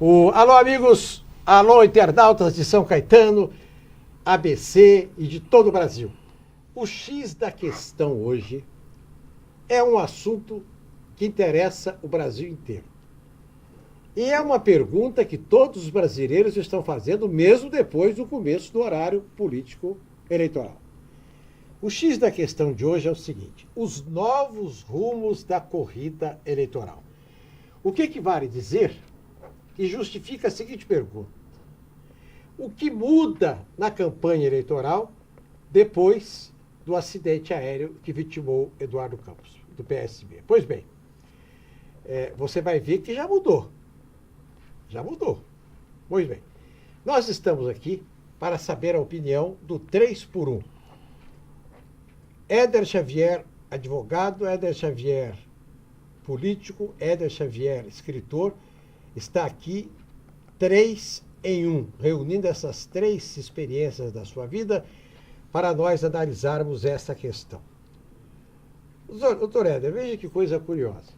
Alô, amigos, alô, internautas de São Caetano, ABC e de todo o Brasil. O X da questão hoje é um assunto que interessa o Brasil inteiro. E é uma pergunta que todos os brasileiros estão fazendo, mesmo depois do começo do horário político eleitoral. O X da questão de hoje é o seguinte: os novos rumos da corrida eleitoral. O que vale dizer que justifica a seguinte pergunta: o que muda na campanha eleitoral depois do acidente aéreo que vitimou Eduardo Campos, do PSB? Pois bem, você vai ver que já mudou. Já mudou. Pois bem, nós estamos aqui para saber a opinião do 3x1. Éder Xavier, advogado, Éder Xavier, político, Éder Xavier, escritor, está aqui 3 em 1, reunindo essas 3 experiências da sua vida para nós analisarmos essa questão. Doutor Éder, veja que coisa curiosa.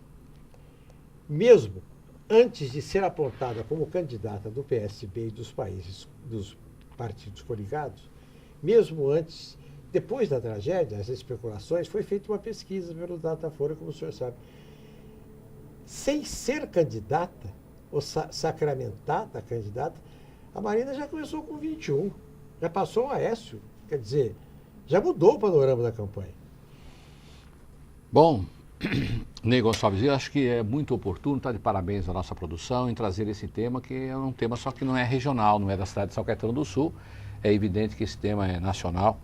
Mesmo antes de ser apontada como candidata do PSB e dos partidos coligados, mesmo antes, depois da tragédia, as especulações, foi feita uma pesquisa pelo Datafolha, como o senhor sabe. Sem ser candidata, ou sacramentada candidata, a Marina já começou com 21, já passou o Aécio, quer dizer, já mudou o panorama da campanha. Bom, Ney Gonçalves, eu acho que é muito oportuno, está de parabéns à nossa produção em trazer esse tema, que é um tema só que não é regional, não é da cidade de São Caetano do Sul, é evidente que esse tema é nacional.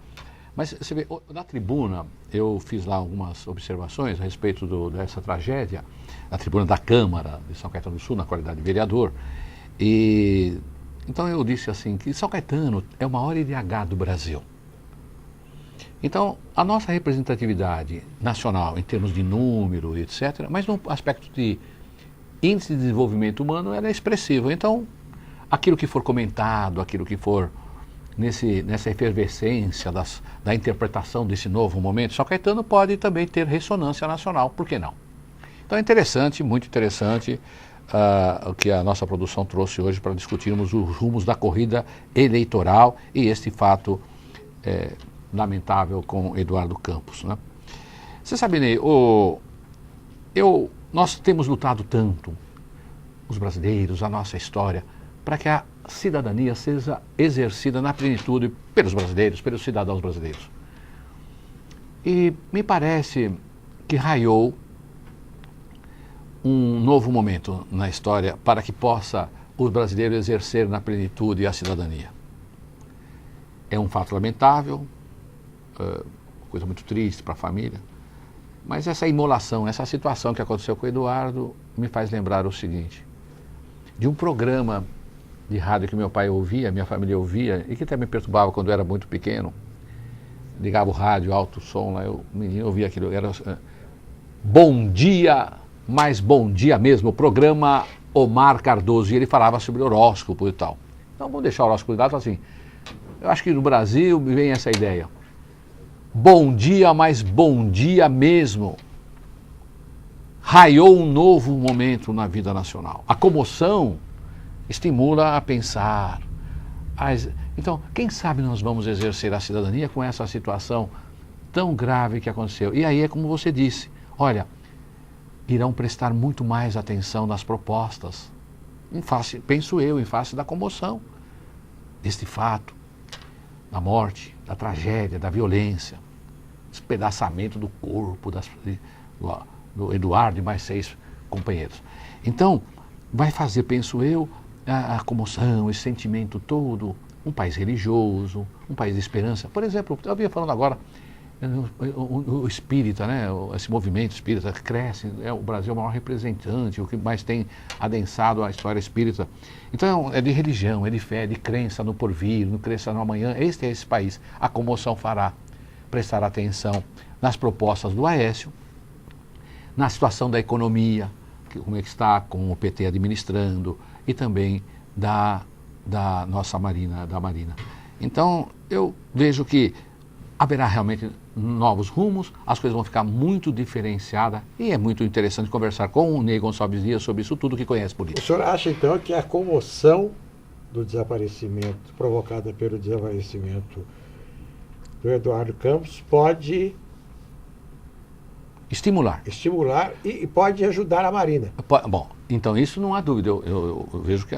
Mas você vê, na tribuna, eu fiz lá algumas observações a respeito dessa tragédia, na tribuna da Câmara de São Caetano do Sul, na qualidade de vereador, e então eu disse assim, que São Caetano é o maior IDH do Brasil. Então, a nossa representatividade nacional, em termos de número, etc., mas no aspecto de índice de desenvolvimento humano, ela é expressiva. Então, aquilo que for comentado, aquilo que for nessa efervescência da interpretação desse novo momento, São Caetano pode também ter ressonância nacional, por que não? Então é interessante, muito interessante, o que a nossa produção trouxe hoje para discutirmos os rumos da corrida eleitoral e este fato lamentável com Eduardo Campos, né? Você sabe, Ney, nós temos lutado tanto, os brasileiros, a nossa história, para que a cidadania seja exercida na plenitude pelos brasileiros, pelos cidadãos brasileiros. E me parece que raiou um novo momento na história para que possa o brasileiro exercer na plenitude a cidadania. É um fato lamentável, coisa muito triste para a família, mas essa imolação, essa situação que aconteceu com o Eduardo me faz lembrar o seguinte: de um programa de rádio que meu pai ouvia, minha família ouvia, e que até me perturbava quando eu era muito pequeno. Ligava o rádio, alto som, lá o menino ouvia aquilo, era Bom Dia, mas Bom Dia mesmo, o programa Omar Cardoso, e ele falava sobre horóscopo e tal. Então vamos deixar o horóscopo de lado, assim, eu acho que no Brasil me vem essa ideia. Bom dia, mas bom dia mesmo. Raiou um novo momento na vida nacional. A comoção estimula a pensar. Então, quem sabe nós vamos exercer a cidadania com essa situação tão grave que aconteceu. E aí é como você disse, olha, irão prestar muito mais atenção nas propostas, penso eu, em face da comoção deste fato, da morte, da tragédia, da violência, despedaçamento do corpo do Eduardo e mais 6 companheiros. Então, vai fazer, penso eu, a comoção, esse sentimento todo, um país religioso, um país de esperança. Por exemplo, eu vinha falando agora, o espírita, né, esse movimento espírita cresce, o Brasil é o maior representante, o que mais tem adensado a história espírita. Então é de religião, é de fé, é de crença no porvir, no crença no amanhã. Este é esse país. A comoção fará prestar atenção nas propostas do Aécio, na situação da economia, como é que está, com o PT administrando, e também da nossa Marina, da Marina. Então, eu vejo que haverá realmente novos rumos, as coisas vão ficar muito diferenciadas e é muito interessante conversar com o Ney Gonçalves Dias sobre isso tudo que conhece por O isso. senhor acha, então, que a comoção do desaparecimento, provocada pelo desaparecimento do Eduardo Campos, pode Estimular. e pode ajudar a Marina? Bom, então isso não há dúvida, eu vejo que...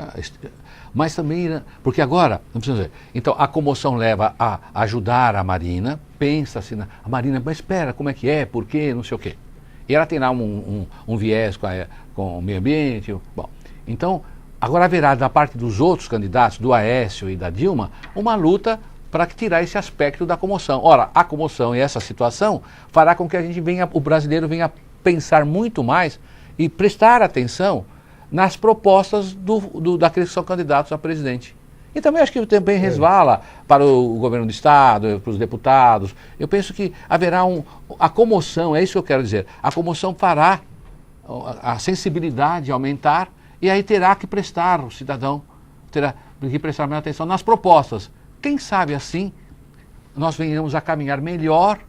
Mas também, porque agora, não precisa dizer, então a comoção leva a ajudar a Marina, pensa-se a Marina, mas espera, como é que é, por quê, não sei o quê. E ela tem lá um viés com o meio ambiente, bom, então... Agora haverá da parte dos outros candidatos, do Aécio e da Dilma, uma luta para tirar esse aspecto da comoção. Ora, a comoção e essa situação fará com que o brasileiro venha pensar muito mais e prestar atenção nas propostas daqueles que são candidatos a presidente. E também acho que também resvala para o governo do Estado, para os deputados. Eu penso que haverá a comoção, é isso que eu quero dizer, a comoção fará a sensibilidade aumentar. E aí terá que prestar, o cidadão terá que prestar mais atenção nas propostas. Quem sabe assim, nós venhamos a caminhar melhor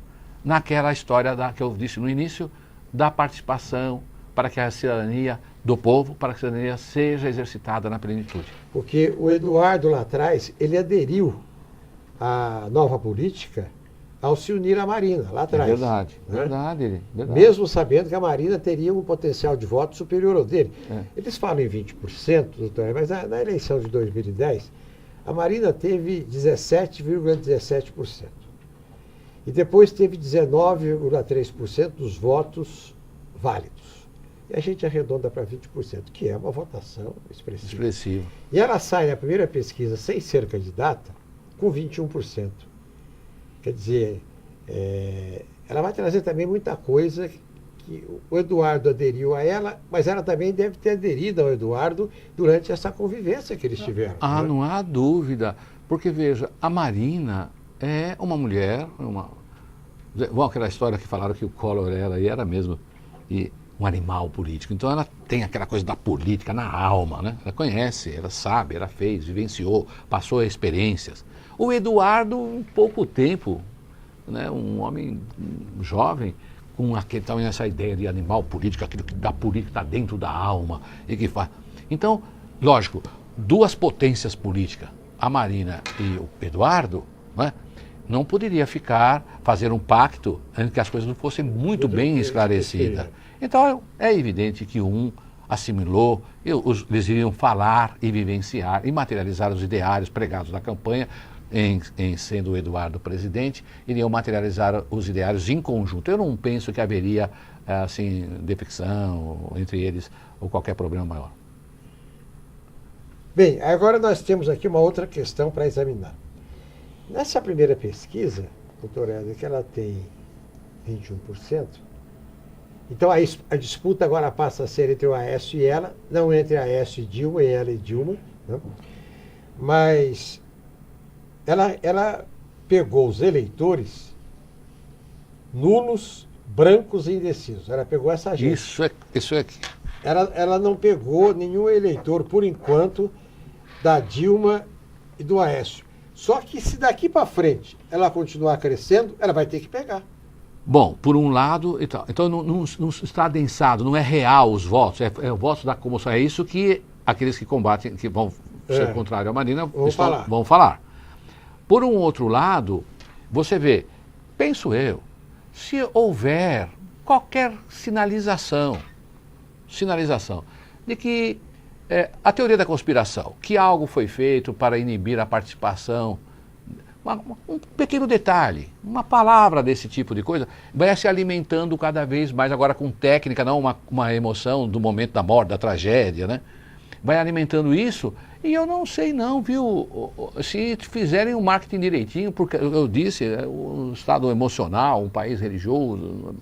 naquela história que eu disse no início, da participação, para que a cidadania do povo, para que a cidadania seja exercitada na plenitude. Porque o Eduardo lá atrás, ele aderiu à nova política ao se unir à Marina, lá atrás. Verdade. Mesmo sabendo que a Marina teria um potencial de voto superior ao dele. Eles falam em 20%, doutor, mas na eleição de 2010, a Marina teve 17,17%. E depois teve 19,3% dos votos válidos. E a gente arredonda para 20%, que é uma votação expressiva. E ela sai na primeira pesquisa, sem ser candidata, com 21%. Quer dizer, ela vai trazer também muita coisa que o Eduardo aderiu a ela, mas ela também deve ter aderido ao Eduardo durante essa convivência que eles tiveram. Ah, né? Não há dúvida. Porque, veja, a Marina é uma mulher, bom, aquela história que falaram que o Collor era mesmo um animal político. Então ela tem aquela coisa da política na alma, né? Ela conhece, ela sabe, ela fez, vivenciou, passou experiências. O Eduardo, um pouco tempo, né, um homem jovem, com também essa ideia de animal político, aquilo da política está dentro da alma e que faz. Então, lógico, duas potências políticas, a Marina e o Eduardo, né, não poderia fazer um pacto antes que as coisas não fossem muito bem esclarecidas. Então, é evidente que um assimilou, eles iriam falar e vivenciar e materializar os ideários pregados na campanha, em sendo o Eduardo presidente, iriam materializar os ideários em conjunto. Eu não penso que haveria, assim, defecção entre eles ou qualquer problema maior. Bem, agora nós temos aqui uma outra questão para examinar. Nessa primeira pesquisa, doutor Éder, que ela tem 21%, então a disputa agora passa a ser entre o Aécio e ela, não entre Aécio e Dilma, e ela e Dilma, né? Mas ela pegou os eleitores nulos, brancos e indecisos. Ela pegou essa gente. Isso é. Ela não pegou nenhum eleitor, por enquanto, da Dilma e do Aécio. Só que se daqui para frente ela continuar crescendo, ela vai ter que pegar. Bom, por um lado, então não está adensado, não é real os votos, é o voto da comoção. É isso que aqueles que combatem, que vão ser contrários à Marina, vão falar. Por um outro lado, você vê, penso eu, se houver qualquer sinalização de que a teoria da conspiração, que algo foi feito para inibir a participação, um pequeno detalhe, uma palavra desse tipo de coisa, vai se alimentando cada vez mais, agora com técnica, não uma emoção do momento da morte, da tragédia, né? Vai alimentando isso, e eu não sei não, viu, se fizerem o marketing direitinho, porque eu disse, o estado emocional, um país religioso,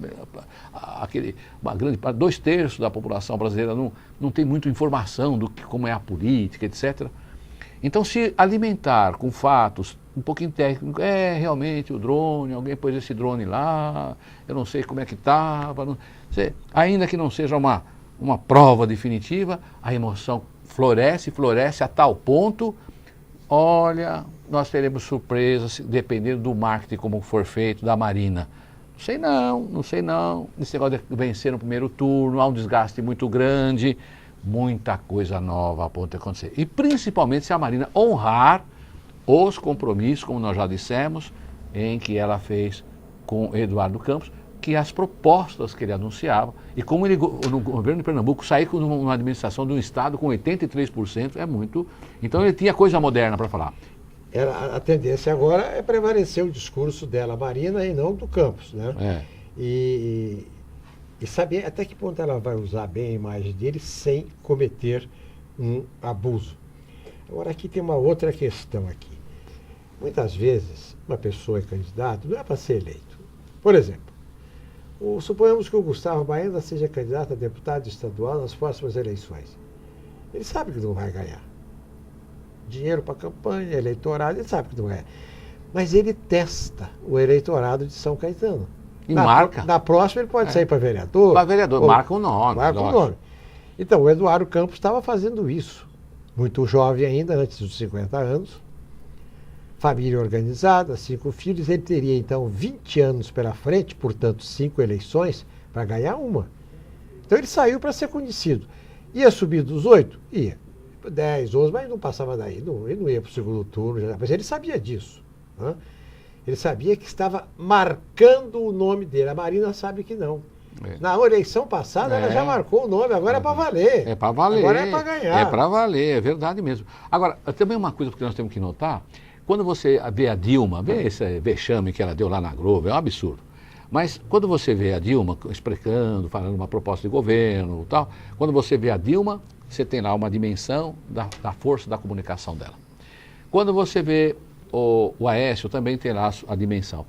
uma grande parte, 2/3 da população brasileira não tem muita informação do como é a política, etc. Então, se alimentar com fatos um pouquinho técnicos, realmente o drone, alguém pôs esse drone lá, eu não sei como é que estava, ainda que não seja uma prova definitiva, a emoção floresce a tal ponto, olha, nós teremos surpresas dependendo do marketing como for feito, da Marina. Não sei não. Esse negócio de vencer no primeiro turno, há um desgaste muito grande, muita coisa nova a ponto de acontecer. E principalmente se a Marina honrar os compromissos, como nós já dissemos, em que ela fez com Eduardo Campos, que as propostas que ele anunciava, e como ele, no governo de Pernambuco, sair com uma administração de um estado com 83% é muito. Então ele tinha coisa moderna para falar. A tendência agora é prevalecer o discurso dela, Marina, e não do Campos, né? É. E saber até que ponto ela vai usar bem a imagem dele sem cometer um abuso. Agora aqui tem uma outra questão aqui. Muitas vezes uma pessoa é candidato, não é para ser eleito. Por exemplo, suponhamos que o Gustavo Baenda seja candidato a deputado estadual nas próximas eleições. Ele sabe que não vai ganhar. Dinheiro para campanha, eleitorado, ele sabe que não é. Mas ele testa o eleitorado de São Caetano. E marca. Na próxima ele pode sair para vereador. Para vereador, marca o nome. Marca o nome. Então, o Eduardo Campos estava fazendo isso. Muito jovem ainda, antes dos 50 anos. Família organizada, 5 filhos. Ele teria, então, 20 anos pela frente, portanto, 5 eleições, para ganhar uma. Então, ele saiu para ser conhecido. Ia subir dos 8? Ia. 10, 11, mas não passava daí. Ele não ia para o segundo turno. Mas ele sabia disso. Né? Ele sabia que estava marcando o nome dele. A Marina sabe que não. Na eleição passada, ela já marcou o nome, agora é para valer. É para valer. Agora é para ganhar. É para valer, é verdade mesmo. Agora, também uma coisa que nós temos que notar, quando você vê a Dilma, vê esse vexame que ela deu lá na Globo, é um absurdo. Mas quando você vê a Dilma explicando, falando uma proposta de governo e tal, quando você vê a Dilma, você tem lá uma dimensão da força da comunicação dela. Quando você vê o Aécio, também tem lá a dimensão.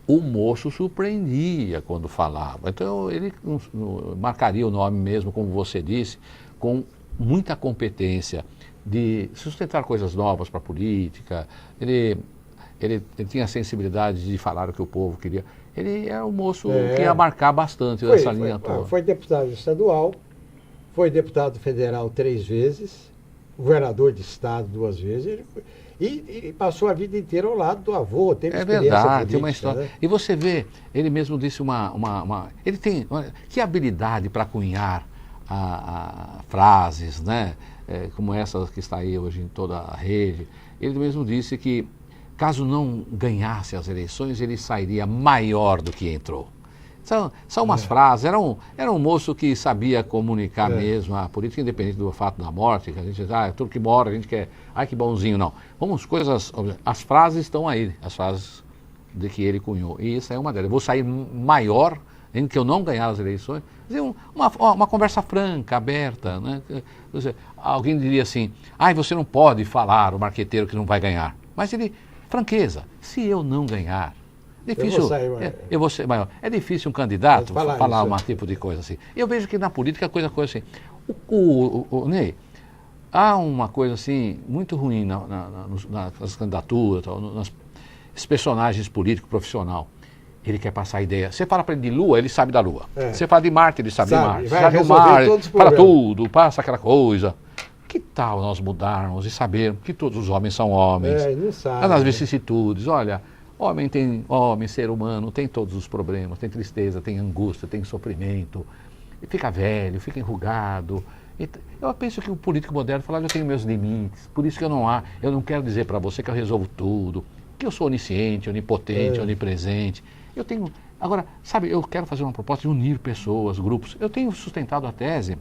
O moço surpreendia quando falava. Então ele marcaria o nome mesmo, como você disse, com muita competência de sustentar coisas novas para a política. Ele tinha a sensibilidade de falar o que o povo queria. Ele era um moço que ia marcar bastante essa linha toda. Foi deputado estadual, foi deputado federal 3 vezes, governador de estado 2 vezes. E passou a vida inteira ao lado do avô, teve experiência verdade, política, tem uma história. Né? E você vê, ele mesmo disse ele tem, que habilidade para cunhar frases, né? Como essa que está aí hoje em toda a rede. Ele mesmo disse que, caso não ganhasse as eleições, ele sairia maior do que entrou. São umas frases, era um moço que sabia comunicar mesmo a política, independente do fato da morte, que a gente diz, tudo que mora a gente quer, que bonzinho, não. As frases estão aí, as frases de que ele cunhou, e isso é uma delas. Eu vou sair maior, em que eu não ganhar as eleições, dizer, uma conversa franca, aberta, né? Alguém diria assim, você não pode falar, o marqueteiro que não vai ganhar, mas franqueza, se eu não ganhar, difícil, eu vou ser maior. É difícil um candidato falar um tipo de coisa assim. Eu vejo que na política coisa assim. Ney, há uma coisa assim muito ruim nas candidaturas, nas personagens políticos profissional. Ele quer passar a ideia. Você fala para ele de Lua, ele sabe da Lua. Você fala de Marte, ele sabe de Marte. Você sabe do mar, para tudo, passa aquela coisa. Que tal nós mudarmos e sabermos que todos os homens são homens? Não sabe. Nas vicissitudes, olha. Homem, ser humano, tem todos os problemas, tem tristeza, tem angústia, tem sofrimento, fica velho, fica enrugado. Eu penso que o político moderno fala, eu tenho meus limites, por isso que eu não quero dizer para você que eu resolvo tudo, que eu sou onisciente, onipotente, onipresente. Agora, sabe, eu quero fazer uma proposta de unir pessoas, grupos. Eu tenho sustentado a tese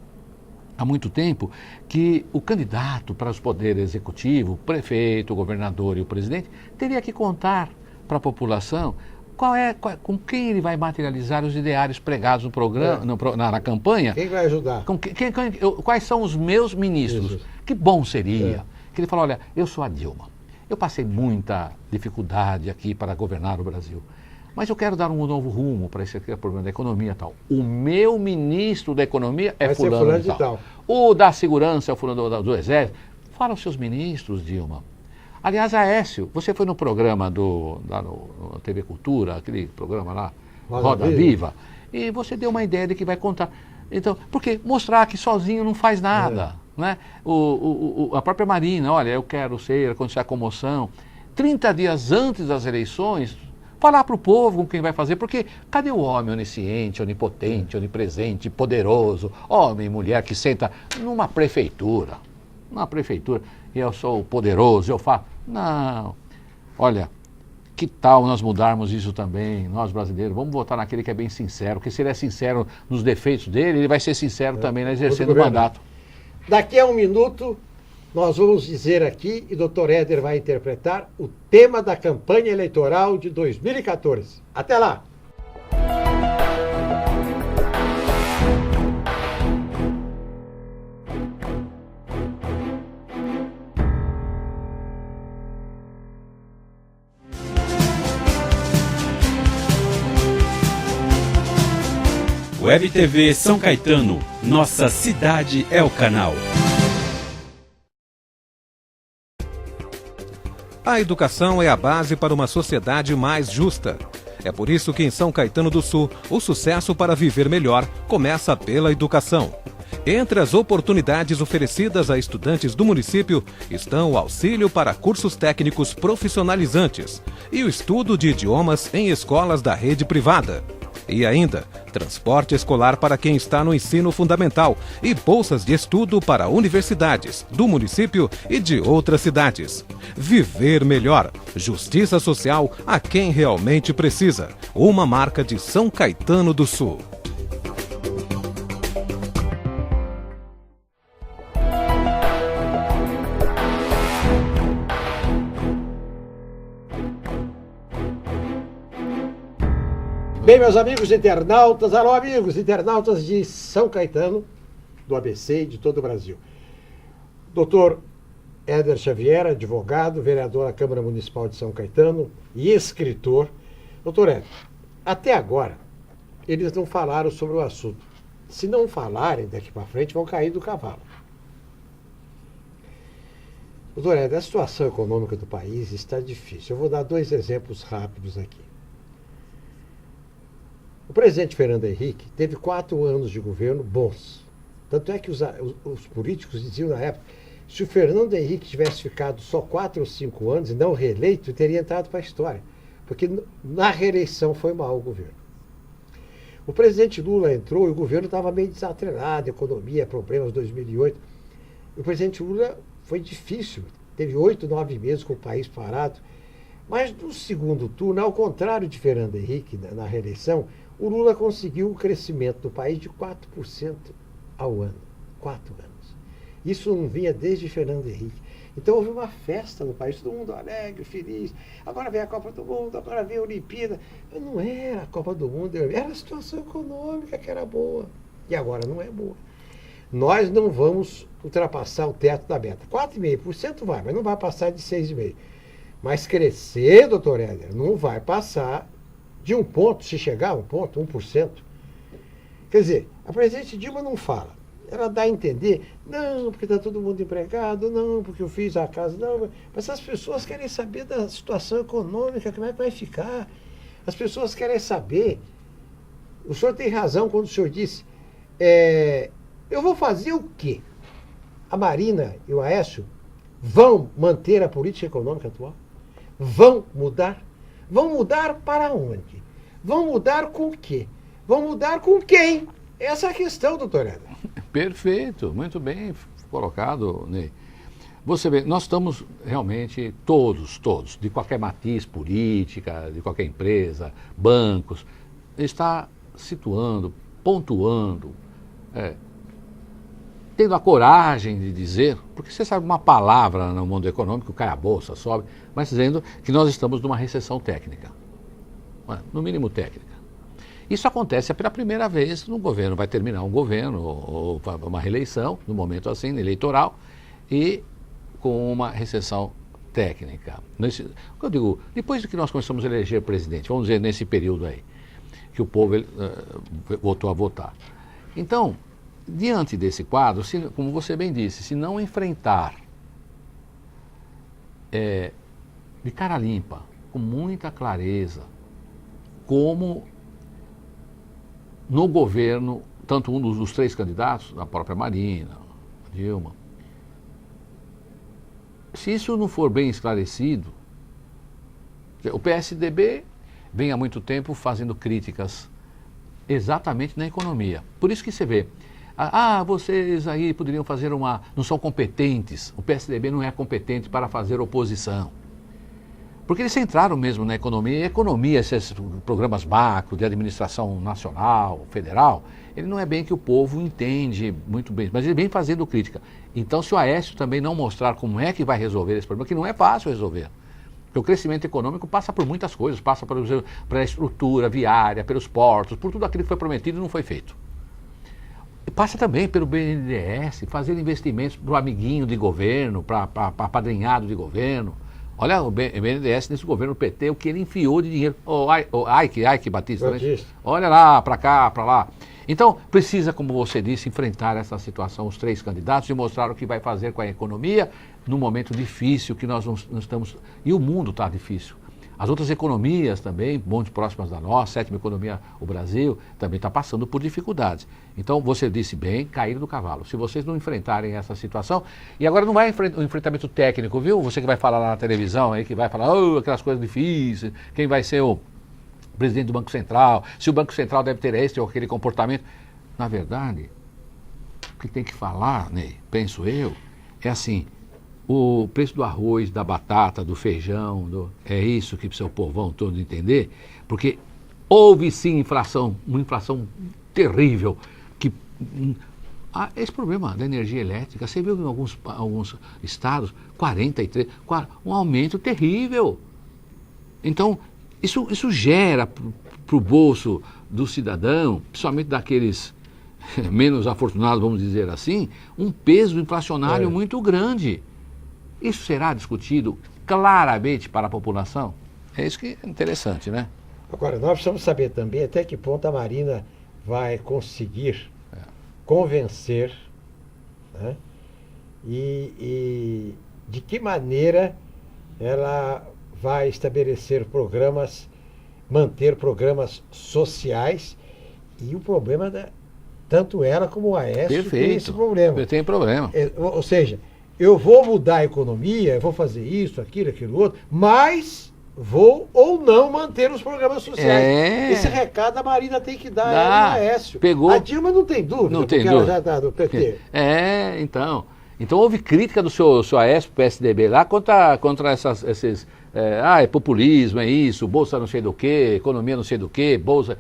há muito tempo que o candidato para os poderes executivo, o prefeito, o governador e o presidente, teria que contar para a população com quem ele vai materializar os ideários pregados no programa, na campanha. Quem vai ajudar? Quais são os meus ministros? Isso. Que bom seria que ele falou, olha, eu sou a Dilma, eu passei muita dificuldade aqui para governar o Brasil, mas eu quero dar um novo rumo para esse problema da economia e tal. O meu ministro da economia é fulano de tal. O da segurança é o fulano do exército. Fala aos seus ministros, Dilma. Aliás, Aécio, você foi no programa lá no TV Cultura, aquele programa lá, Roda Viva, e você deu uma ideia de que vai contar. Então, porque mostrar que sozinho não faz nada. né? A própria Marina, olha, eu quero ser, acontecer a comoção. 30 dias antes das eleições, falar para o povo com quem vai fazer, porque cadê o homem onisciente, onipotente, onipresente, poderoso, homem e mulher que senta numa prefeitura, e eu sou poderoso, eu falo, não, olha, que tal nós mudarmos isso também, nós brasileiros, vamos votar naquele que é bem sincero, porque se ele é sincero nos defeitos dele, ele vai ser sincero também na exercendo o mandato. Daqui a um minuto, nós vamos dizer aqui, e o Dr. Éder vai interpretar o tema da campanha eleitoral de 2014. Até lá! Web TV São Caetano, nossa cidade é o canal. A educação é a base para uma sociedade mais justa. É por isso que em São Caetano do Sul, o sucesso para viver melhor começa pela educação. Entre as oportunidades oferecidas a estudantes do município estão o auxílio para cursos técnicos profissionalizantes e o estudo de idiomas em escolas da rede privada. E ainda, transporte escolar para quem está no ensino fundamental e bolsas de estudo para universidades do município e de outras cidades. Viver melhor. Justiça social a quem realmente precisa. Uma marca de São Caetano do Sul. Bem, meus amigos internautas, alô amigos internautas de São Caetano, do ABC e de todo o Brasil. Doutor Éder Xavier, advogado, vereador da Câmara Municipal de São Caetano e escritor. Doutor Éder, até agora, eles não falaram sobre o assunto. Se não falarem daqui para frente, vão cair do cavalo. Doutor Éder, a situação econômica do país está difícil. Eu vou dar 2 exemplos rápidos aqui. O presidente Fernando Henrique teve 4 anos de governo bons. Tanto é que os políticos diziam na época, se o Fernando Henrique tivesse ficado só 4 ou 5 anos e não reeleito, teria entrado para a história. Porque na reeleição foi mal o governo. O presidente Lula entrou e o governo estava meio desatrelado, economia, problemas 2008. O presidente Lula foi difícil, teve 8, 9 meses com o país parado. Mas no segundo turno, ao contrário de Fernando Henrique, na reeleição, o Lula conseguiu o crescimento do país de 4% ao ano. 4 anos. Isso não vinha desde Fernando Henrique. Então houve uma festa no país, todo mundo alegre, feliz. Agora vem a Copa do Mundo, agora vem a Olimpíada. Mas não era a Copa do Mundo, era a situação econômica que era boa. E agora não é boa. Nós não vamos ultrapassar o teto da meta. 4,5% vai, mas não vai passar de 6,5%. Mas crescer, doutor Éder, não vai passar de 1 ponto, se chegar a 1 ponto, 1%. Quer dizer, a presidente Dilma não fala. Ela dá a entender, não, porque está todo mundo empregado, não, porque eu fiz a casa, não. Mas as pessoas querem saber da situação econômica, como é que vai ficar. As pessoas querem saber. O senhor tem razão quando o senhor disse, eu vou fazer o quê? A Marina e o Aécio vão manter a política econômica atual? Vão mudar? Vão mudar para onde? Vão mudar com o quê? Vão mudar com quem? Essa é a questão, doutor Éder. Perfeito, muito bem colocado, Ney. Você vê, nós estamos realmente, todos, de qualquer matiz política, de qualquer empresa, bancos, está situando, pontuando, tendo a coragem de dizer, porque você sabe uma palavra no mundo econômico, cai a bolsa, sobe, mas dizendo que nós estamos numa recessão técnica, no mínimo técnica. Isso acontece pela primeira vez no governo, vai terminar um governo, ou uma reeleição, no momento assim, eleitoral, e com uma recessão técnica. Eu digo, depois que nós começamos a eleger presidente, vamos dizer nesse período aí, que o povo voltou a votar. Então, diante desse quadro, como você bem disse, se não enfrentar de cara limpa, com muita clareza, como no governo, tanto um dos 3 candidatos, a própria Marina, a Dilma, se isso não for bem esclarecido, o PSDB vem há muito tempo fazendo críticas exatamente na economia. Por isso que você vê, vocês aí poderiam fazer não são competentes, o PSDB não é competente para fazer oposição. Porque eles entraram mesmo na economia, e a economia, esses programas macro de administração nacional, federal, ele não é bem que o povo entende muito bem, mas ele vem fazendo crítica. Então, se o Aécio também não mostrar como é que vai resolver esse problema, que não é fácil resolver, porque o crescimento econômico passa por muitas coisas, passa pela estrutura viária, pelos portos, por tudo aquilo que foi prometido e não foi feito. E passa também pelo BNDES, fazer investimentos para o amiguinho de governo, para apadrinhado de governo. Olha o BNDES nesse governo PT, o que ele enfiou de dinheiro. O Ike Batista, né? Olha lá, para cá, para lá. Então, precisa, como você disse, enfrentar essa situação, os 3 candidatos, e mostrar o que vai fazer com a economia no momento difícil que nós não estamos... E o mundo está difícil. As outras economias também, muito próximas da nossa, 7ª economia, o Brasil, também está passando por dificuldades. Então, você disse bem, caíram do cavalo. Se vocês não enfrentarem essa situação... E agora não vai um enfrentamento técnico, viu? Você que vai falar lá na televisão, aí, que vai falar aquelas coisas difíceis, quem vai ser o presidente do Banco Central, se o Banco Central deve ter esse ou aquele comportamento. Na verdade, o que tem que falar, Ney, penso eu, é assim... O preço do arroz, da batata, do feijão, é isso que precisa o povão todo entender, porque houve sim inflação, uma inflação terrível, esse problema da energia elétrica, você viu em alguns estados, 43, um aumento terrível. Então, isso gera para o bolso do cidadão, principalmente daqueles menos afortunados, vamos dizer assim, um peso inflacionário muito grande. Isso será discutido claramente para a população? É isso que é interessante, né? Agora, nós precisamos saber também até que ponto a Marina vai conseguir convencer, né? E de que maneira ela vai estabelecer manter programas sociais, e o problema tanto ela como o Aécio tem esse problema. Tem problema. Ou seja, eu vou mudar a economia, vou fazer isso, aquilo outro, mas vou ou não manter os programas sociais. Esse recado a Marina tem que dar ao Aécio. Pegou. A Dilma não tem dúvida, porque ela já está do PT. Então houve crítica do seu Aécio, PSDB lá, contra esses... é populismo, é isso, bolsa não sei do que, economia não sei do que, bolsa...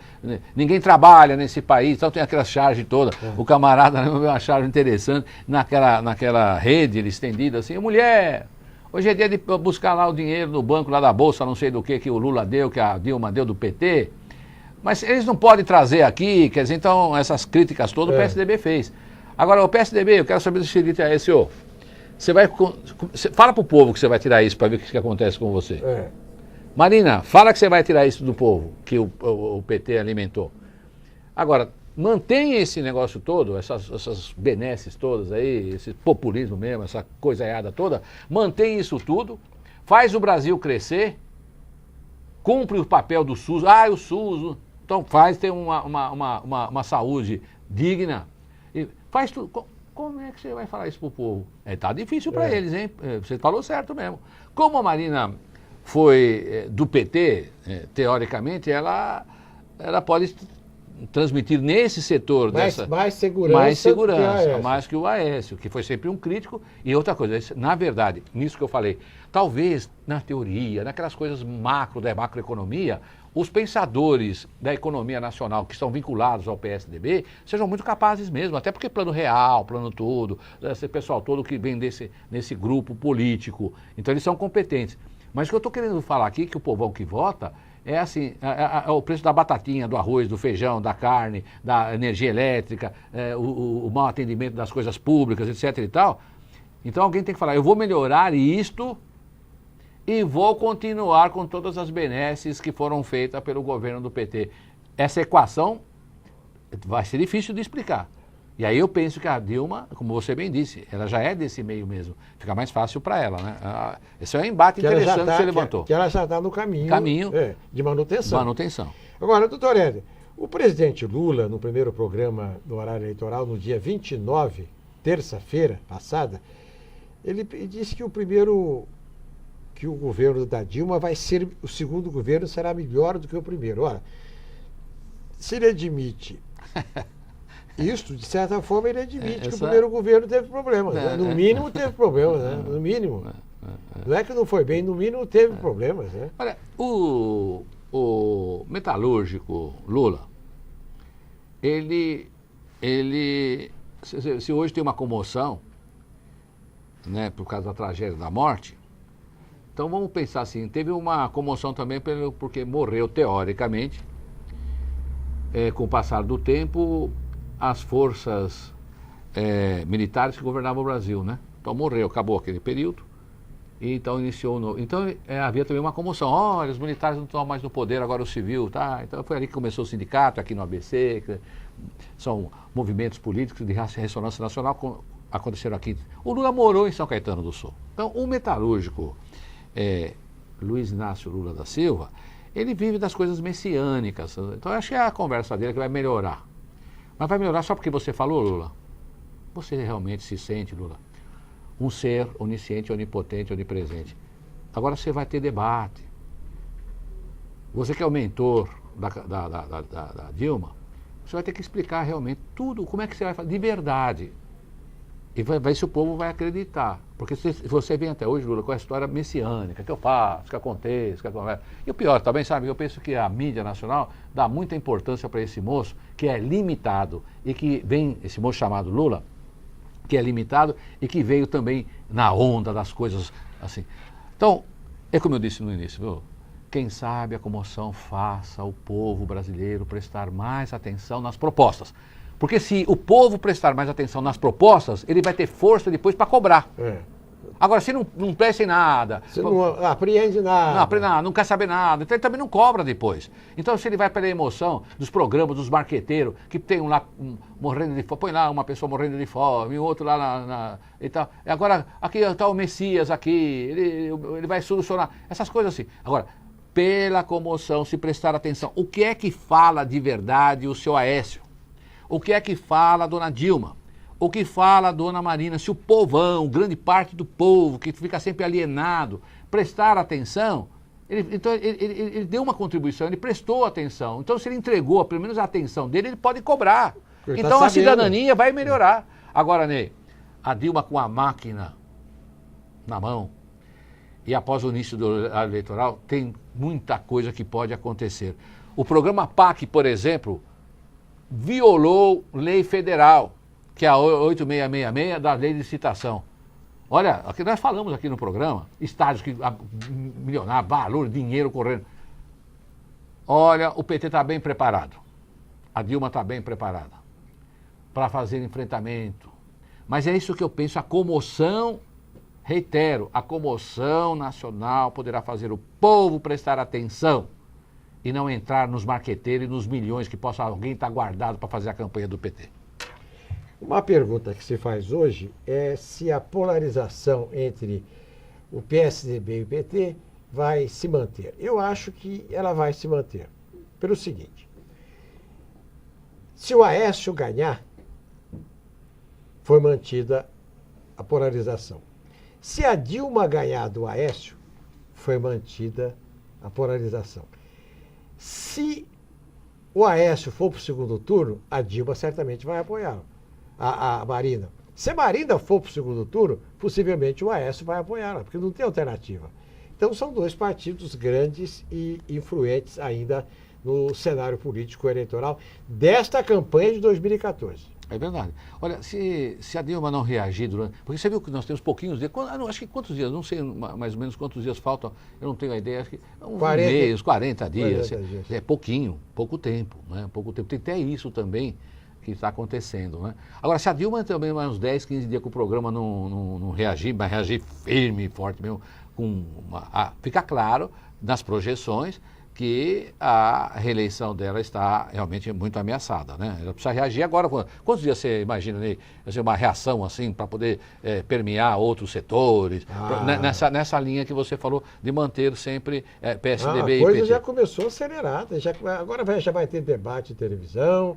Ninguém trabalha nesse país, então tem aquela charge toda. O camarada me deu uma charge interessante naquela rede estendida assim, mulher, hoje é dia de buscar lá o dinheiro no banco lá da bolsa não sei do que o Lula deu, que a Dilma deu do PT, mas eles não podem trazer aqui, quer dizer, então essas críticas todas o PSDB fez. Agora, o PSDB, eu quero saber do seguinte, senhor, fala para o povo que você vai tirar isso para ver o que acontece com você. Marina, fala que você vai tirar isso do povo, que o PT alimentou. Agora, mantenha esse negócio todo, essas benesses todas aí, esse populismo mesmo, essa coisa errada toda, mantenha isso tudo, faz o Brasil crescer, cumpre o papel do SUS, o SUS, então faz ter uma saúde digna, e faz tudo. Como é que você vai falar isso pro povo? Tá difícil para eles, hein? Você falou certo mesmo. Como a Marina foi do PT, teoricamente, ela pode transmitir nesse setor mais segurança, mais que o Aécio, que foi sempre um crítico. E outra coisa, na verdade, nisso que eu falei, talvez na teoria, naquelas coisas da macroeconomia, os pensadores da economia nacional que estão vinculados ao PSDB sejam muito capazes mesmo, até porque plano real, plano todo, esse pessoal todo que vem nesse grupo político, então eles são competentes. Mas o que eu estou querendo falar aqui, que o povão que vota, é assim, o preço da batatinha, do arroz, do feijão, da carne, da energia elétrica, o mau atendimento das coisas públicas, etc. e tal. Então alguém tem que falar, eu vou melhorar isto e vou continuar com todas as benesses que foram feitas pelo governo do PT. Essa equação vai ser difícil de explicar. E aí eu penso que a Dilma, como você bem disse, ela já é desse meio mesmo. Fica mais fácil para ela, né? Esse é um embate interessante que você levantou. Que ela já está no caminho de manutenção. Agora, doutor Éder, o presidente Lula, no primeiro programa do horário eleitoral, no dia 29, terça-feira passada, Ele disse que que o governo da Dilma vai ser, o segundo governo será melhor do que o primeiro. Ora, se ele admite isso, de certa forma, ele admite que o primeiro governo teve problemas. Né? No mínimo teve problemas, né? No mínimo. Não é que não foi bem, no mínimo teve problemas. Né? Olha, o metalúrgico Lula, se hoje tem uma comoção, né, por causa da tragédia da morte, então vamos pensar assim, teve uma comoção também porque morreu, teoricamente, com o passar do tempo, as forças militares que governavam o Brasil, né? Então morreu, acabou aquele período, e então iniciou o novo. Então havia também uma comoção, olha, os militares não estão mais no poder, agora o civil, tá? Então foi ali que começou o sindicato, aqui no ABC, que são movimentos políticos de ressonância nacional, aconteceram aqui. O Lula morou em São Caetano do Sul. Então o metalúrgico Luiz Inácio Lula da Silva, ele vive das coisas messiânicas. Então eu acho que é a conversa dele que vai melhorar. Mas vai melhorar só porque você falou, Lula? Você realmente se sente, Lula, um ser onisciente, onipotente, onipresente. Agora você vai ter debate. Você que é o mentor da Dilma, você vai ter que explicar realmente tudo, como é que você vai fazer, de verdade. E vai ver se o povo vai acreditar. Porque se você vem até hoje, Lula, com a história messiânica, que eu faço, que acontece, que acontece. E o pior também, sabe, eu penso que a mídia nacional dá muita importância para esse moço, que é limitado, e que vem, esse moço chamado Lula, que é limitado e que veio também na onda das coisas assim. Então, é como eu disse no início, viu? Quem sabe a comoção faça o povo brasileiro prestar mais atenção nas propostas. Porque se o povo prestar mais atenção nas propostas, ele vai ter força depois para cobrar. Agora, se não presta em nada... Você não apreende nada. Não aprende nada, não quer saber nada, então ele também não cobra depois. Então, se ele vai pela emoção dos programas, dos marqueteiros, que tem um lá morrendo de fome, põe lá uma pessoa morrendo de fome, e outro lá e tal. Agora, aqui está o Messias aqui, ele vai solucionar. Essas coisas assim. Agora, pela comoção, se prestar atenção, o que é que fala de verdade o seu Aécio? O que é que fala a dona Dilma? O que fala a dona Marina? Se o povão, grande parte do povo, que fica sempre alienado, prestar atenção, ele deu uma contribuição, ele prestou atenção. Então, se ele entregou pelo menos a atenção dele, ele pode cobrar. Então, a cidadania vai melhorar. Agora, Ney, a Dilma com a máquina na mão, e após o início do ano eleitoral, tem muita coisa que pode acontecer. O programa PAC, por exemplo, violou lei federal, que é a 8666 da lei de licitação. Olha, aqui nós falamos aqui no programa, estádios que milionário, valor, dinheiro correndo. Olha, o PT está bem preparado. A Dilma está bem preparada para fazer enfrentamento. Mas é isso que eu penso, a comoção, reitero, a comoção nacional poderá fazer o povo prestar atenção e não entrar nos marqueteiros e nos milhões que possa alguém estar guardado para fazer a campanha do PT. Uma pergunta que se faz hoje é se a polarização entre o PSDB e o PT vai se manter. Eu acho que ela vai se manter. Pelo seguinte, se o Aécio ganhar, foi mantida a polarização. Se a Dilma ganhar do Aécio, foi mantida a polarização. Se o Aécio for para o segundo turno, a Dilma certamente vai apoiá-lo, a Marina. Se a Marina for para o segundo turno, possivelmente o Aécio vai apoiá-la, porque não tem alternativa. Então são dois partidos grandes e influentes ainda no cenário político eleitoral desta campanha de 2014. É verdade. Olha, se a Dilma não reagir durante... Porque você viu que nós temos pouquinhos dias... acho que quantos dias? Não sei mais ou menos quantos dias faltam. Eu não tenho a ideia. Acho que uns 40 dias. 40 dias. É pouquinho, pouco tempo. Né? Pouco tempo. Tem até isso também que está acontecendo. Né? Agora, se a Dilma também mais uns 10, 15 dias que o programa não reagir, mas reagir firme e forte mesmo, fica claro nas projeções que a reeleição dela está realmente muito ameaçada, né? Ela precisa reagir agora. Quantos dias você imagina, Ney, uma reação assim para poder permear outros setores, nessa linha que você falou de manter sempre PSDB e PT? A coisa já começou acelerada, agora já vai ter debate em televisão,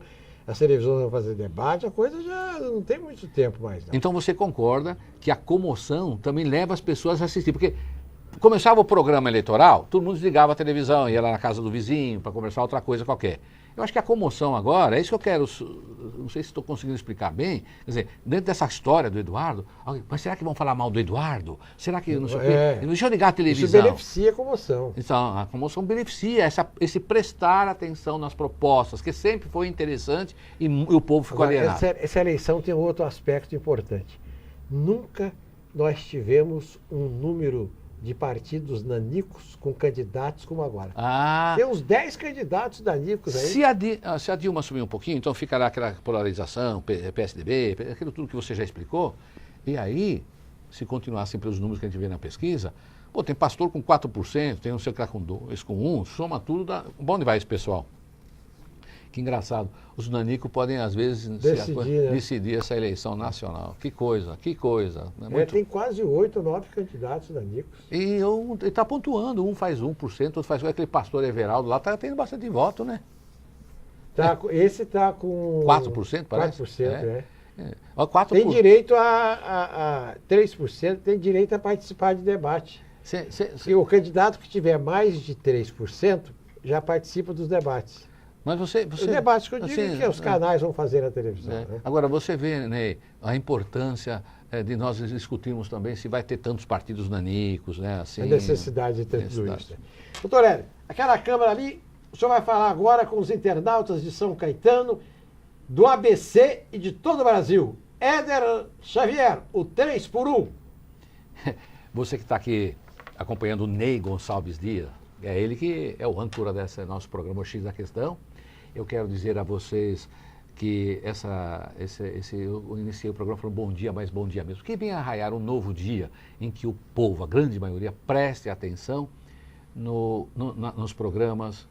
as televisões vão fazer debate, a coisa já não tem muito tempo mais. Não. Então você concorda que a comoção também leva as pessoas a assistir, porque começava o programa eleitoral, todo mundo desligava a televisão, ia lá na casa do vizinho para conversar outra coisa qualquer. Eu acho que a comoção agora, é isso que eu quero, não sei se estou conseguindo explicar bem, quer dizer, dentro dessa história do Eduardo, mas será que vão falar mal do Eduardo? Será que não sei o quê? Deixa eu ligar a televisão. Isso beneficia a comoção. Então, a comoção beneficia esse prestar atenção nas propostas, que sempre foi interessante e o povo ficou alienado. Essa eleição tem outro aspecto importante. Nunca nós tivemos um número de partidos nanicos com candidatos como agora. Tem uns 10 candidatos nanicos aí. Se a Dilma subir um pouquinho, então ficará aquela polarização, PSDB, aquilo tudo que você já explicou. E aí, se continuar sempre os números que a gente vê na pesquisa, tem pastor com 4%, tem um sei lá com 2%, com 1%, soma tudo. Onde vai esse pessoal? Que engraçado. Os nanicos podem, às vezes, decidir essa eleição nacional. Que coisa, que coisa. Tem quase 8 ou 9 candidatos nanicos. E ele está pontuando, um faz 1%, outro faz... Aquele pastor Everaldo lá está tendo bastante voto, né? Esse está com... 4%, parece? 4%, 4%. Tem direito a 3%, tem direito a participar de debate. E o candidato que tiver mais de 3% já participa dos debates. Mas você... O debate que eu digo que os canais vão fazer na televisão. Né? Agora, você vê, Ney, a importância de nós discutirmos também se vai ter tantos partidos nanicos, né? Assim, a necessidade de ter tudo isso. Doutor Hélio, aquela câmera ali, o senhor vai falar agora com os internautas de São Caetano, do ABC e de todo o Brasil. Éder Xavier, o 3x1. Você que está aqui acompanhando o Ney Gonçalves Dias, é ele que é o âncora desse nosso programa X da Questão. Eu quero dizer a vocês que eu iniciei o programa falando bom dia, mas bom dia mesmo. Que vem a raiar um novo dia em que o povo, a grande maioria, preste atenção nos programas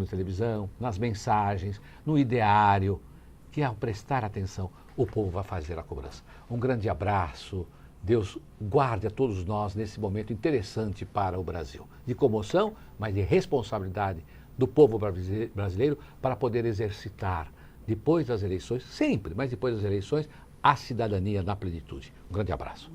de televisão, nas mensagens, no ideário, que ao prestar atenção, o povo vai fazer a cobrança. Um grande abraço. Deus guarde a todos nós nesse momento interessante para o Brasil. De comoção, mas de responsabilidade do povo brasileiro para poder exercitar, depois das eleições, sempre, mas depois das eleições, a cidadania na plenitude. Um grande abraço.